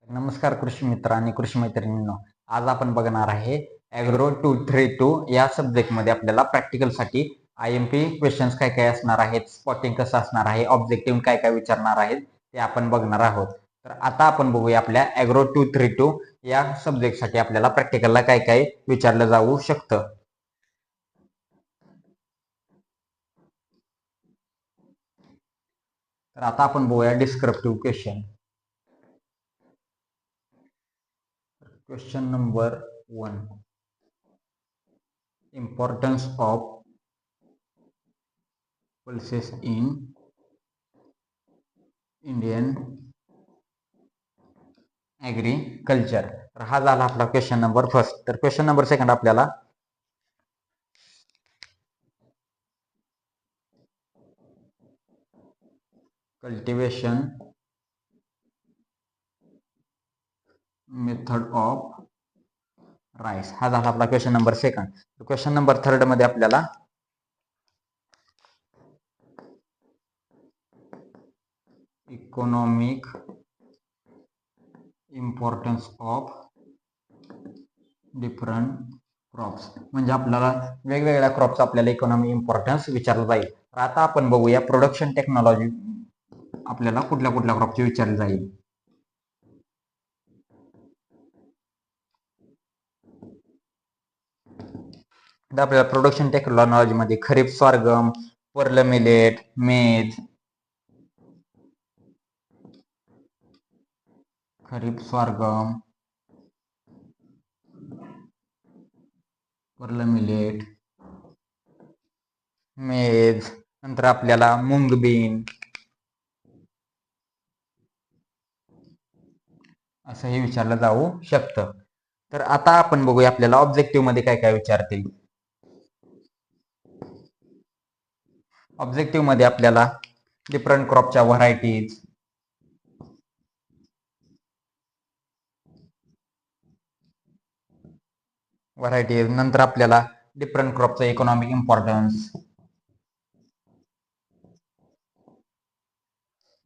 नमस्कार कृषी मित्र आणि कृषी मैत्रिणींनो. आज आपण बघणार आहे ॲग्रो 232 या सब्जेक्टमध्ये आपल्याला प्रॅक्टिकलसाठी IMP क्वेश्चन्स काय काय असणार आहेत, स्पॉटिंग कसं असणार आहे, ऑब्जेक्टिव्ह काय काय विचारणार आहेत ते आपण बघणार आहोत. तर आता आपण बघूया आपल्या ॲग्रो 232 या सब्जेक्टसाठी आपल्याला प्रॅक्टिकलला काय काय विचारलं जाऊ शकतं. तर आता आपण बघूया descriptive question. Question number 1. Importance of pulses in Indian agriculture. तर हा झाला आपला क्वेश्चन नंबर फर्स्ट. तर क्वेश्चन नंबर सेकंड आपल्याला कल्टिवेशन मेथड ऑफ राईस. हा झाला आपला question number second. Question number third मध्ये आपल्याला economic importance of different crops, म्हणजे आपल्याला वेगवेगळ्या क्रॉपचा आपल्याला इकॉनॉमिक इम्पॉर्टन्स विचारलं जाईल. तर आता आपण बघूया प्रोडक्शन टेक्नॉलॉजी आपल्याला कुठल्या कुठल्या क्रॉपची विचारली जाईल. आपल्याला प्रोडक्शन टेक्नॉलॉजी मध्ये खरीप स्वारगम, पर्ल मिलेट, मेज, खरीप स्वारगम, पर्ल मिलेट, मेज, नंतर आपल्याला मुंगबीन असंही विचारलं जाऊ शकतं. तर आता आपण बघूया आपल्याला ऑब्जेक्टिव्ह मध्ये काय काय विचारतील. ऑब्जेक्टिव्ह मध्ये आपल्याला डिफरंट क्रॉपच्या व्हरायटीज, नंतर आपल्याला डिफरंट क्रॉपचा इकॉनॉमिक इम्पॉर्टन्स,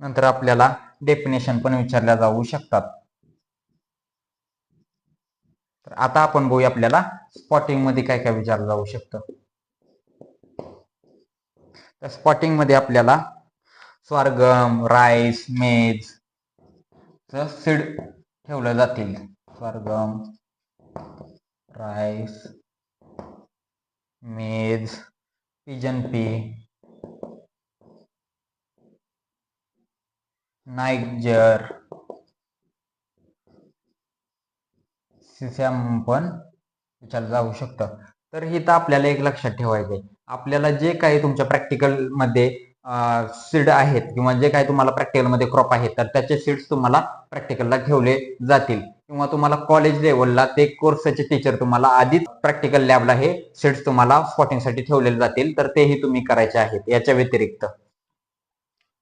नंतर आपल्याला डेफिनेशन पण विचारल्या जाऊ शकतात. तर आता आपण बघूया आपल्याला स्पॉटिंग मध्ये काय काय विचारलं जाऊ शकतं. तर स्पॉटिंग मध्ये आपल्याला स्वारगम, राईस, मेज सीड ठेवलं जातील. स्वारगम, राईस, मेज, पिजन पी, नायजर, सिसॅम पण विचारलं जाऊ शकतं. तर हे तर आपल्याला एक लक्षात ठेवायचं आहे, आपल्याला जे काही तुमच्या प्रॅक्टिकल मध्ये सीड आहेत किंवा जे काही तुम्हाला प्रॅक्टिकल मध्ये क्रॉप आहेत तर त्याचे सीड्स तुम्हाला प्रॅक्टिकलला ठेवले जातील, किंवा तुम्हाला कॉलेज लेवलला ते कोर्सचे टीचर तुम्हाला आधीच प्रॅक्टिकल लॅबला हे सीड्स तुम्हाला स्पॉटिंगसाठी ठेवलेले जातील, तर तेही तुम्ही करायचे आहेत. याच्या व्यतिरिक्त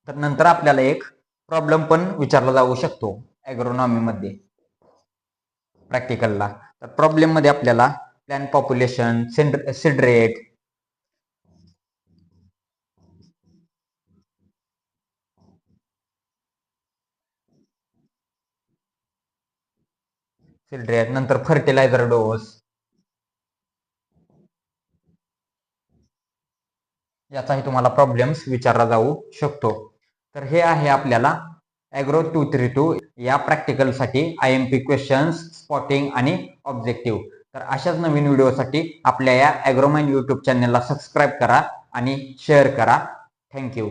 तर नंतर आपल्याला एक प्रॉब्लेम पण विचारला जाऊ शकतो ॲग्रोनॉमी मध्ये प्रॅक्टिकलला. तर प्रॉब्लेम मध्ये आपल्याला प्लॅन पॉप्युलेशन, सीड रेट, नंतर फर्टिलायझर डोस याचाही तुम्हाला प्रॉब्लेम्स विचारला जाऊ शकतो. तर हे आहे आपल्याला ॲग्रो 232 या प्रॅक्टिकलसाठी IMP क्वेश्चन्स, स्पॉटिंग आणि ऑब्जेक्टिव्ह. तर अशाच नवीन व्हिडिओसाठी आपल्या या ॲग्रोमाइंड यूट्यूब चॅनलला सबस्क्राईब करा आणि शेअर करा. थँक्यू.